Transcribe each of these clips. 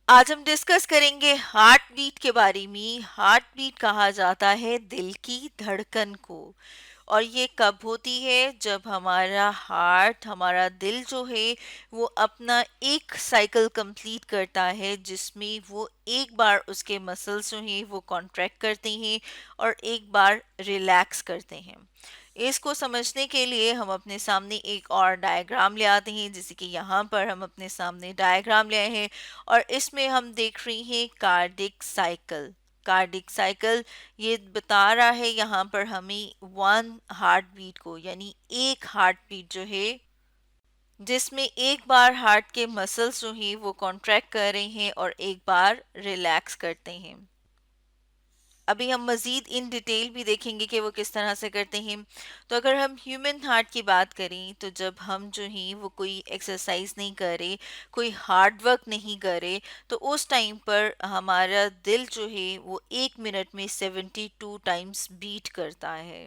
आज हम डिस्कस करेंगे हार्ट बीट के बारे में। हार्ट बीट कहा जाता है दिल की धड़कन को। और ये कब होती है? जब हमारा हार्ट, हमारा दिल जो है वो अपना एक साइकिल कंप्लीट करता है, जिसमें वो एक बार उसके मसल्स जो हैं वो कॉन्ट्रैक्ट करते हैं और एक बार रिलैक्स करते हैं। इसको समझने के लिए हम अपने सामने एक और डायग्राम ले आते हैं, जैसे कि यहाँ पर हम अपने सामने डायग्राम ले आए हैं और इसमें हम देख रहे हैं कार्डिक साइकिल। कार्डिक साइकिल ये बता रहा है यहाँ पर हमें वन हार्ट बीट को, यानी एक हार्ट बीट जो है जिसमें एक बार हार्ट के मसल्स जो हैं वो कॉन्ट्रैक्ट कर रहे हैं और एक बार रिलैक्स करते हैं। अभी हम मज़ीद इन डिटेल भी देखेंगे कि वो किस तरह से करते हैं। तो अगर हम ह्यूमन हार्ट की बात करें, तो जब हम जो हैं वो कोई एक्सरसाइज नहीं करे, कोई हार्ड वर्क नहीं करे, तो उस टाइम पर हमारा दिल जो है वो 1 मिनट में 72 टाइम्स बीट करता है।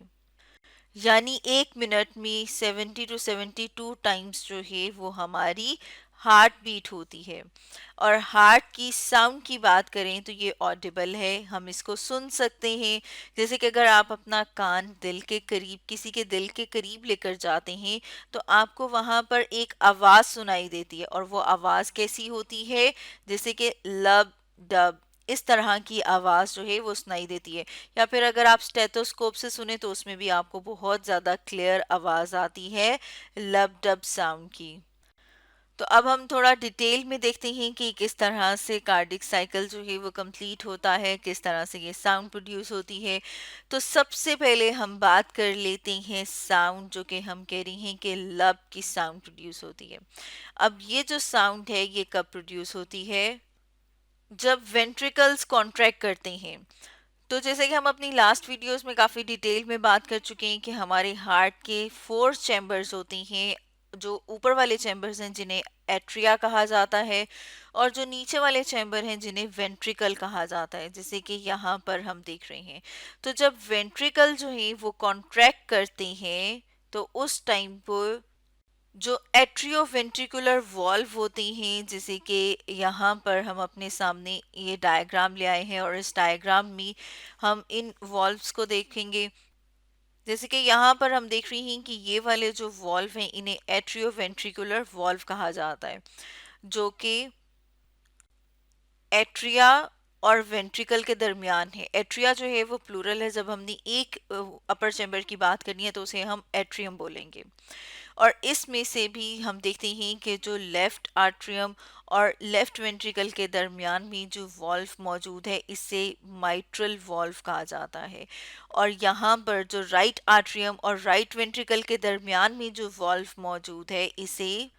यानी 1 मिनट में 70 to 72 टाइम्स जो है वो हमारी हार्ट बीट होती है। और हार्ट की साउंड की बात करें तो ये ऑडिबल है, हम इसको सुन सकते हैं। जैसे कि अगर आप अपना कान दिल के करीब, किसी के दिल के करीब लेकर जाते हैं, तो आपको वहां पर एक आवाज सुनाई देती है। और वो आवाज कैसी होती है? जैसे कि लब डब, इस तरह की आवाज जो है वो सुनाई देती है। या फिर अगर आप स्टेथोस्कोप से सुने तो उसमें भी आपको बहुत ज्यादा क्लियर आवाज आती है लब डब साउंड की। तो अब हम थोड़ा डिटेल में देखते हैं कि किस तरह से कार्डिक साइकिल जो है वो कंप्लीट होता है, किस तरह से ये साउंड प्रोड्यूस होती है। तो सबसे पहले हम बात कर लेते हैं साउंड, जो कि हम कह रही हैं कि लब की साउंड प्रोड्यूस होती है। अब ये जो साउंड है ये कब प्रोड्यूस होती है? जब वेंट्रिकल्स कॉन्ट्रैक्ट करते हैं। तो जैसे कि हम अपनी लास्ट वीडियोस में काफ़ी डिटेल में बात कर चुके हैं कि हमारे हार्ट के 4 चैम्बर्स होते हैं। जो ऊपर वाले चैम्बर्स हैं जिन्हें एट्रिया कहा जाता है, और जो नीचे वाले चैम्बर हैं जिन्हें वेंट्रिकल कहा जाता है, जैसे कि यहाँ पर हम देख रहे हैं। तो जब वेंट्रिकल जो है वो कॉन्ट्रैक्ट करते हैं, तो उस टाइम पर जो एट्रियोवेंट्रिकुलर वॉल्व होती हैं, जैसे कि यहाँ पर हम अपने सामने ये डायग्राम ले आए हैं और इस डायग्राम में हम इन वॉल्व्स को देखेंगे। जैसे कि यहाँ पर हम देख रहे हैं कि ये वाले जो वॉल्व हैं इन्हें एट्रियोवेंट्रिकुलर वॉल्व कहा जाता है, जो कि एट्रिया और वेंट्रिकल के दरमियान है। एट्रिया जो है वो प्लूरल है, जब हमने एक अपर चैम्बर की बात करनी है तो उसे हम एट्रियम बोलेंगे। और इसमें से भी हम देखते हैं कि जो लेफ्ट आर्ट्रियम और लेफ्ट वेंट्रिकल के दरमियान में जो वॉल्व मौजूद है इसे माइट्रल वॉल्व कहा जाता है। और यहाँ पर जो राइट आर्ट्रियम और राइट वेंट्रिकल के दरमियान में जो वॉल्व मौजूद है इसे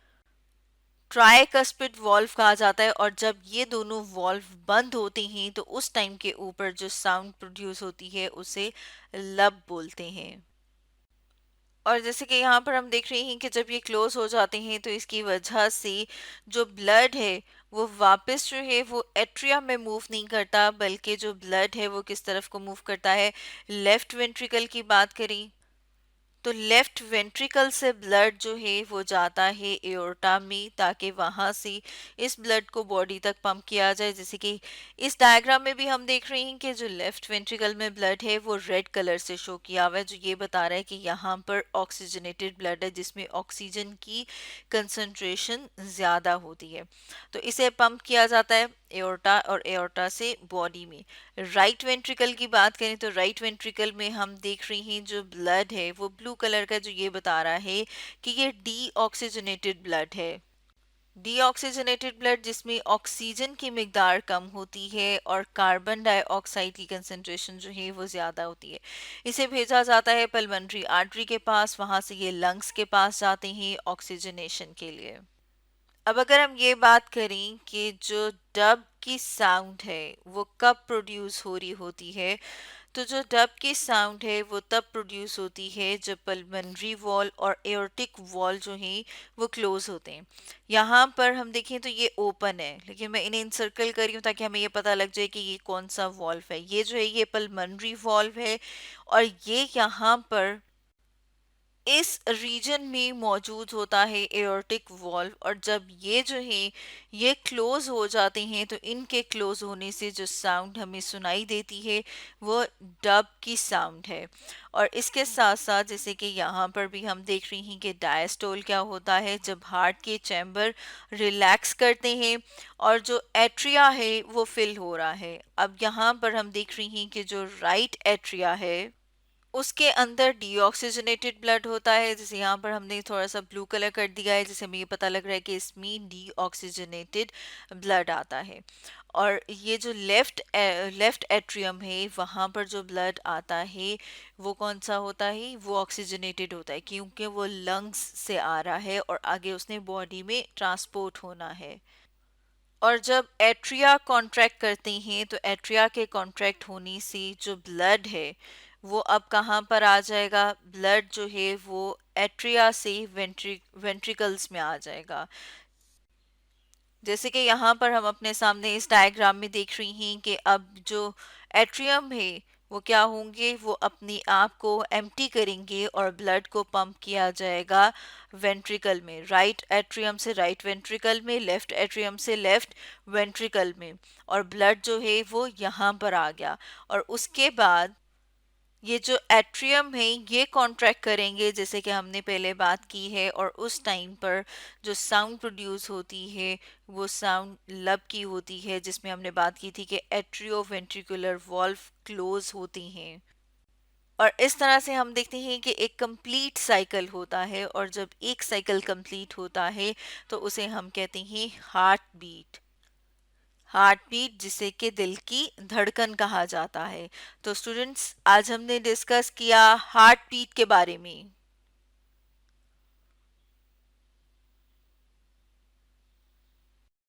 ट्राइकस्पिड वॉल्व कहा जाता है। और जब ये दोनों वॉल्व बंद होते हैं तो उस टाइम के ऊपर जो साउंड प्रोड्यूस होती है उसे लब बोलते हैं। और जैसे कि यहाँ पर हम देख रहे हैं कि जब ये क्लोज हो जाते हैं तो इसकी वजह से जो ब्लड है वो वापस जो है वो एट्रिया में मूव नहीं करता, बल्कि जो ब्लड है वो किस तरफ को मूव करता है? लेफ्ट वेंट्रिकल की बात करें तो लेफ्ट वेंट्रिकल से ब्लड जो है वो जाता है एओर्टा में, ताकि वहां से इस ब्लड को बॉडी तक पंप किया जाए। जैसे कि इस डायग्राम में भी हम देख रहे हैं कि जो लेफ्ट वेंट्रिकल में ब्लड है वो रेड कलर से शो किया हुआ है, जो ये बता रहा है कि यहाँ पर ऑक्सीजनेटेड ब्लड है, जिसमें ऑक्सीजन की कंसंट्रेशन ज़्यादा होती है। तो इसे पंप किया जाता है एओर्टा और एओर्टा से बॉडी में। राइट वेंट्रिकल की बात करें तो राइट वेंट्रिकल में हम देख रहे हैं जो ब्लड है वो ब्लू कलर का, जो ये बता रहा है कि ये डीऑक्सीजनेटेड ब्लड है। डीऑक्सीजनेटेड ब्लड जिसमें ऑक्सीजन की मिकदार कम होती है और कार्बन डाइऑक्साइड की कंसंट्रेशन जो है वो ज़्यादा होती है। इसे भेजा जाता है पल्मोनरी आर्टरी के पास, वहां से ये लंग्स के पास जाते हैं ऑक्सीजनेशन के लिए। अब अगर हम ये बात करें कि जो डब की साउंड है वो कब प्रोड्यूस हो रही होती है, तो जो डब की साउंड है वो तब प्रोड्यूस होती है जब पल्मोनरी वॉल और एओर्टिक वॉल जो है वो क्लोज होते हैं। यहाँ पर हम देखें तो ये ओपन है, लेकिन मैं इन्हें इंसर्कल कर रही हूँ ताकि हमें ये पता लग जाए कि ये कौन सा वॉल्व है। ये जो है ये पल्मोनरी वॉल्व है और ये यहाँ पर इस रीजन में मौजूद होता है एओर्टिक वॉल्व, और जब ये जो है ये क्लोज हो जाते हैं तो इनके क्लोज होने से जो साउंड हमें सुनाई देती है वो डब की साउंड है। और इसके साथ साथ जैसे कि यहाँ पर भी हम देख रही हैं कि डायस्टोल क्या होता है, जब हार्ट के चैम्बर रिलैक्स करते हैं और जो एट्रिया है वो फिल हो रहा है। अब यहाँ पर हम देख रही हैं कि जो राइट एट्रिया है उसके अंदर डीऑक्सीजनेटेड ब्लड होता है, जैसे यहाँ पर हमने थोड़ा सा ब्लू कलर कर दिया है, जिससे हमें ये पता लग रहा है कि इसमें डीऑक्सीजनेटेड ब्लड आता है। और ये जो लेफ्ट एट्रियम है वहाँ पर जो ब्लड आता है वो कौन सा होता है, वो ऑक्सीजनेटेड होता है, क्योंकि वो लंग्स से आ रहा है और आगे उसने बॉडी में ट्रांसपोर्ट होना है। और जब एट्रिया कॉन्ट्रैक्ट करते हैं तो एट्रिया के कॉन्ट्रैक्ट होने से जो ब्लड है वो अब कहाँ पर आ जाएगा, ब्लड जो है वो एट्रिया से वेंट्रिकल्स में आ जाएगा। जैसे कि यहाँ पर हम अपने सामने इस डायग्राम में देख रही हैं कि अब जो एट्रियम है वो क्या होंगे, वो अपने आप को एम्प्टी करेंगे और ब्लड को पंप किया जाएगा वेंट्रिकल में, राइट एट्रियम से राइट वेंट्रिकल में, लेफ्ट एट्रियम से लेफ्ट वेंट्रिकल में। और ब्लड जो है वो यहाँ पर आ गया, और उसके बाद ये जो एट्रियम है ये कॉन्ट्रैक्ट करेंगे जैसे कि हमने पहले बात की है, और उस टाइम पर जो साउंड प्रोड्यूस होती है वो साउंड लब की होती है, जिसमें हमने बात की थी कि एट्रियो वेंट्रिकुलर वॉल्व क्लोज होती हैं। और इस तरह से हम देखते हैं कि एक कंप्लीट साइकिल होता है, और जब एक साइकिल कंप्लीट होता है तो उसे हम कहते हैं हार्ट बीट। हार्ट बीट जिसे कि दिल की धड़कन कहा जाता है। तो स्टूडेंट्स, आज हमने डिस्कस किया हार्ट बीट के बारे में।